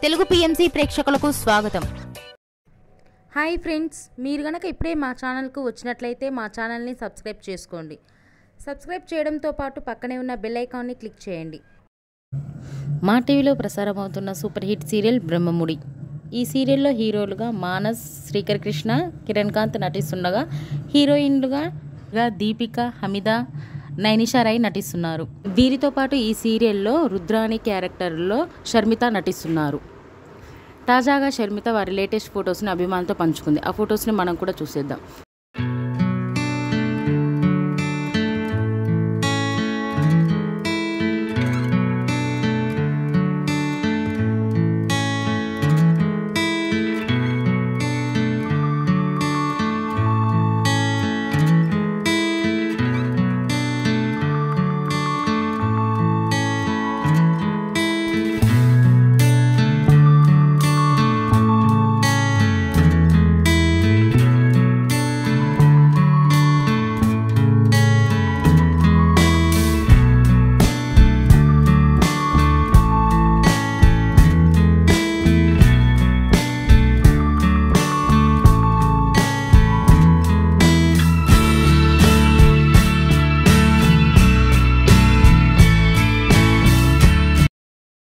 Telugu PMC ప్రేక్షకులకు స్వాగతం. Hi friends, మీరు గనక ఇప్పుడే మా ఛానల్కు వచ్చినట్లయితే మా ఛానల్ని సబ్స్క్రైబ్ చేసుకోండి. సబ్స్క్రైబ్ చేయడంతో పాటు పక్కనే ఉన్న బెల్ ఐకాన్ని క్లిక్ చేయండి. మా టీవీలో ప్రసారమవుతున్న సూపర్ హిట్ సీరియల్ బ్రహ్మముడి. ఈ సీరియల్లో హీరోలుగా మానస్, శ్రీకర్ కృష్ణ, కిరణ్ కాంత్ నటిస్తుండగా హీరోయిన్లుగా దీపిక, హమీద, నైనిషా రాయ్ నటిస్తున్నారు. వీరితో పాటు ఈ సీరియల్లో రుద్రాణి క్యారెక్టర్లో షర్మిత నటిస్తున్నారు. తాజాగా షర్మిత వారి లేటెస్ట్ ఫొటోస్ని అభిమానులతో పంచుకుంది. ఆ ఫొటోస్ని మనం కూడా చూసేద్దాం.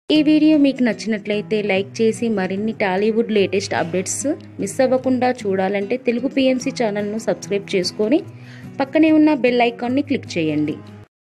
ఈ వీడియో మీకు నచ్చినట్లయితే లైక్ చేసి మరిన్ని టాలీవుడ్ లేటెస్ట్ అప్డేట్స్ మిస్ అవ్వకుండా చూడాలంటే తెలుగు పిఎంసి ఛానల్ను సబ్స్క్రైబ్ చేసుకొని పక్కనే ఉన్న బెల్ ఐకాన్ని క్లిక్ చేయండి.